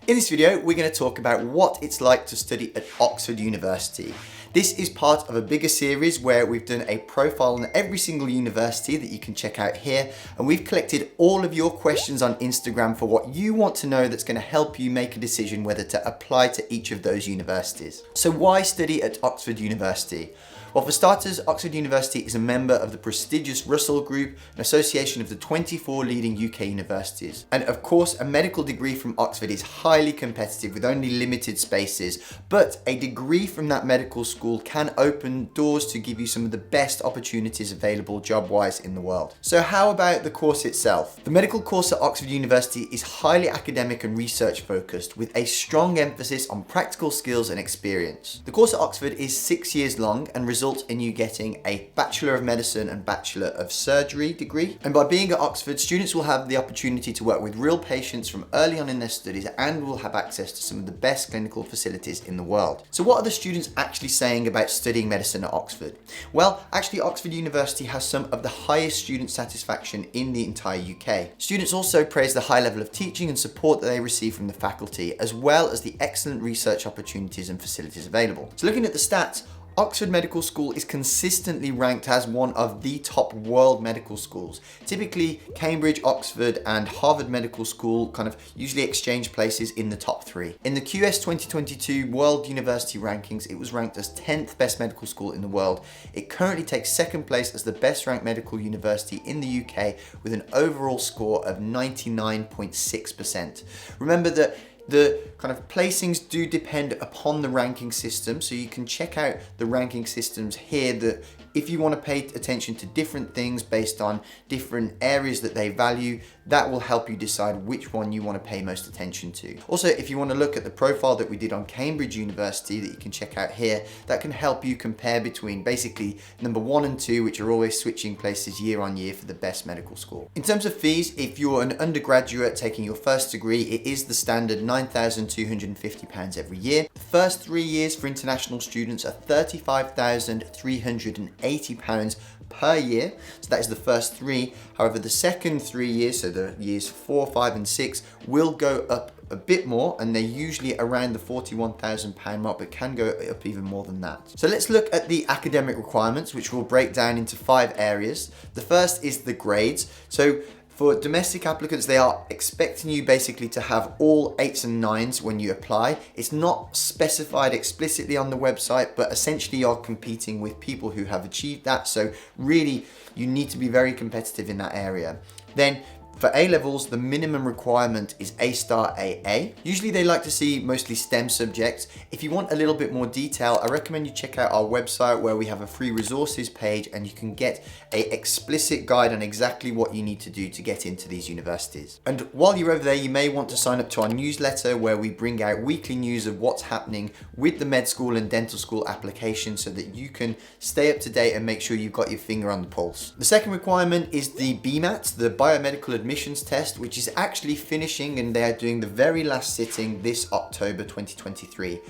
In this video, we're going to talk about what it's like to study at Oxford University. This is part of a bigger series where we've done a profile on every single university that you can check out here, and we've collected all of your questions on Instagram for what you want to know that's going to help you make a decision whether to apply to each of those universities. So why study at Oxford University? Well, for starters, Oxford University is a member of the prestigious Russell Group, an association of the 24 leading UK universities. And of course, a medical degree from Oxford is highly competitive with only limited spaces, but a degree from that medical school can open doors to give you some of the best opportunities available job-wise in the world. So how about the course itself? The medical course at Oxford University is highly academic and research focused, with a strong emphasis on practical skills and experience. The course at Oxford is 6 years long and results in you getting a Bachelor of Medicine and Bachelor of Surgery degree. And by being at Oxford, students will have the opportunity to work with real patients from early on in their studies and will have access to some of the best clinical facilities in the world. So what are the students actually saying about studying medicine at Oxford? Well, actually Oxford University has some of the highest student satisfaction in the entire UK. Students also praise the high level of teaching and support that they receive from the faculty, as well as the excellent research opportunities and facilities available. So looking at the stats, Oxford Medical School is consistently ranked as one of the top world medical schools. Typically, Cambridge, Oxford, and Harvard Medical School kind of usually exchange places in the top 3. In the QS 2022 World University Rankings, it was ranked as 10th best medical school in the world. It currently takes second place as the best ranked medical university in the UK with an overall score of 99.6%. Remember that the kind of placings do depend upon the ranking system, so you can check out the ranking systems here that if you want to pay attention to different things based on different areas that they value, that will help you decide which one you want to pay most attention to. Also, if you want to look at the profile that we did on Cambridge University that you can check out here, that can help you compare between basically number 1 and 2, which are always switching places year on year for the best medical school. In terms of fees, if you're an undergraduate taking your first degree, it is the standard £9,250 every year. The first 3 years for international students are £35,380 per year, so that is the first 3. However, the second 3 years, so the years 4, 5 and 6, will go up a bit more, and they're usually around the £41,000 mark, but can go up even more than that. So let's look at the academic requirements, which we'll break down into 5 areas. The first is the grades. So for domestic applicants, they are expecting you basically to have all 8s and 9s when you apply. It's not specified explicitly on the website, but essentially you're competing with people who have achieved that. So really, you need to be very competitive in that area. Then for A-levels, the minimum requirement is A-star AA. Usually they like to see mostly STEM subjects. If you want a little bit more detail, I recommend you check out our website where we have a free resources page and you can get an explicit guide on exactly what you need to do to get into these universities. And while you're over there, you may want to sign up to our newsletter where we bring out weekly news of what's happening with the med school and dental school application so that you can stay up to date and make sure you've got your finger on the pulse. The second requirement is the BMAT, the biomedical admissions test, which is actually finishing, and they are doing the very last sitting this October 2023.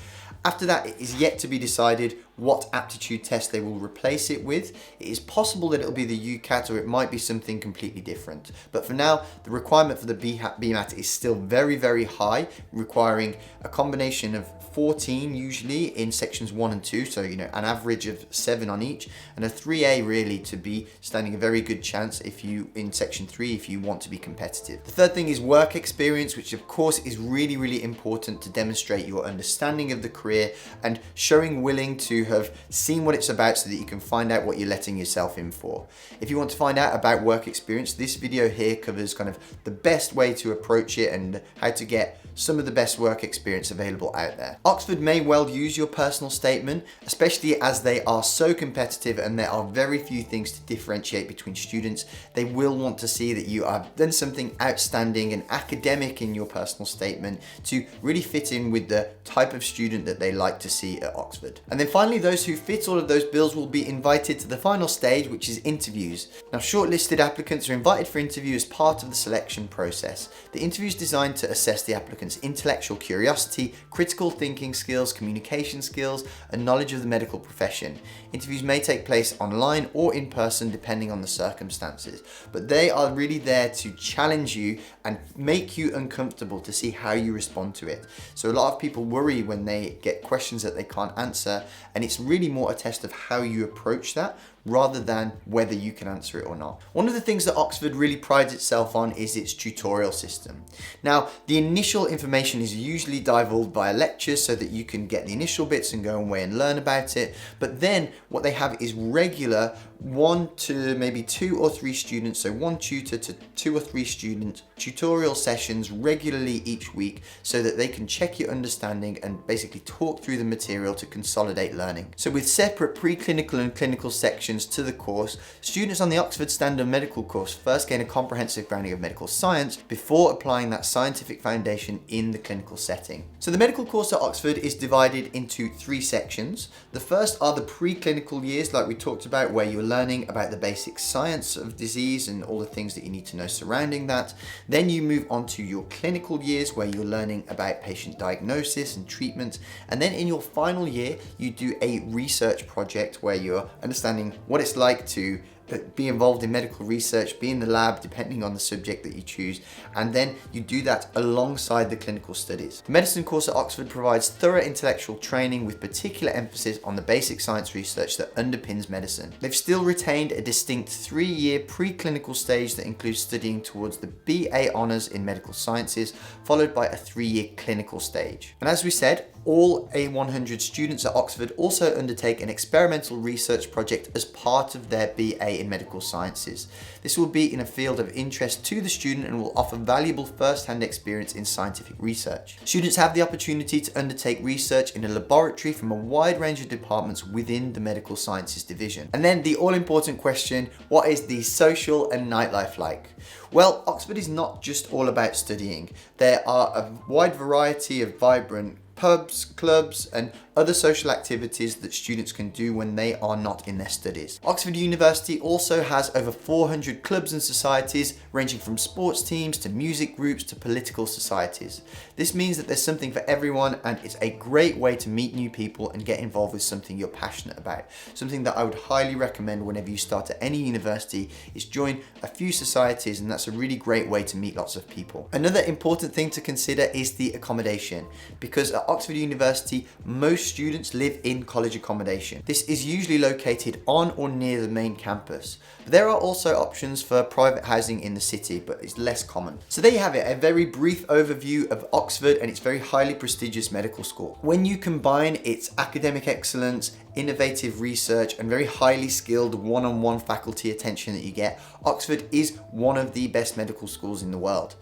After that, it is yet to be decided what aptitude test they will replace it with. It is possible that it'll be the UCAT, or it might be something completely different. But for now, the requirement for the BMAT is still very, very high, requiring a combination of 14 usually in sections 1 and 2, so an average of 7 on each, and a 3A really to be standing a very good chance in section 3 if you want to be competitive. The third thing is work experience, which of course is really, really important to demonstrate your understanding of the career and showing willing to have seen what it's about so that you can find out what you're letting yourself in for. If you want to find out about work experience, this video here covers kind of the best way to approach it and how to get some of the best work experience available out there. Oxford may well use your personal statement, especially as they are so competitive and there are very few things to differentiate between students. They will want to see that you have done something outstanding and academic in your personal statement to really fit in with the type of student that they like to see at Oxford. And then finally, those who fit all of those bills will be invited to the final stage, which is interviews. Now, shortlisted applicants are invited for interview as part of the selection process. The interview is designed to assess the applicant's applicants' intellectual curiosity, critical thinking skills, communication skills, and knowledge of the medical profession. Interviews may take place online or in person depending on the circumstances, but they are really there to challenge you and make you uncomfortable to see how you respond to it. So a lot of people worry when they get questions that they can't answer, and it's really more a test of how you approach that rather than whether you can answer it or not. One of the things that Oxford really prides itself on is its tutorial system. Now, the initial information is usually divulged via lectures so that you can get the initial bits and go away and learn about it, but then what they have is regular 1 to maybe 2 or 3 students, so 1 tutor to 2 or 3 students, tutorial sessions regularly each week so that they can check your understanding and basically talk through the material to consolidate learning. So with separate preclinical and clinical sections to the course, students on the Oxford Standard Medical course first gain a comprehensive grounding of medical science before applying that scientific foundation in the clinical setting. So the medical course at Oxford is divided into 3 sections. The first are the preclinical years, like we talked about, where you're learning about the basic science of disease and all the things that you need to know surrounding that. Then you move on to your clinical years, where you're learning about patient diagnosis and treatment. And then in your final year, you do a research project where you're understanding what it's like to be involved in medical research, be in the lab, depending on the subject that you choose, and then you do that alongside the clinical studies. The medicine course at Oxford provides thorough intellectual training with particular emphasis on the basic science research that underpins medicine. They've still retained a distinct 3-year preclinical stage that includes studying towards the BA Honours in Medical Sciences, followed by a 3-year clinical stage. And as we said, all A100 students at Oxford also undertake an experimental research project as part of their BA in Medical Sciences. This will be in a field of interest to the student and will offer valuable first-hand experience in scientific research. Students have the opportunity to undertake research in a laboratory from a wide range of departments within the Medical Sciences division. And then the all-important question, what is the social and nightlife like? Well, Oxford is not just all about studying. There are a wide variety of vibrant pubs, clubs, and other social activities that students can do when they are not in their studies. Oxford University also has over 400 clubs and societies, ranging from sports teams to music groups to political societies. This means that there's something for everyone, and it's a great way to meet new people and get involved with something you're passionate about. Something that I would highly recommend whenever you start at any university is join a few societies, and that's a really great way to meet lots of people. Another important thing to consider is the accommodation, because at Oxford University, most students live in college accommodation. This is usually located on or near the main campus. But there are also options for private housing in the city, but it's less common. So there you have it, a very brief overview of Oxford and its very highly prestigious medical school. When you combine its academic excellence, innovative research, and very highly skilled one-on-one faculty attention that you get, Oxford is one of the best medical schools in the world.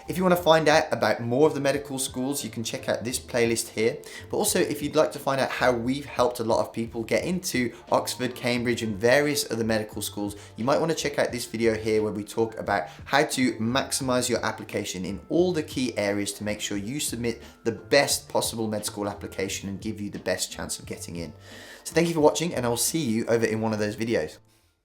If you want to find out about more of the medical schools, you can check out this playlist here. But also, if you'd like to find out how we've helped a lot of people get into Oxford, Cambridge, and various other medical schools, you might want to check out this video here where we talk about how to maximize your application in all the key areas to make sure you submit the best possible med school application and give you the best chance of getting in. So thank you for watching, and I'll see you over in one of those videos.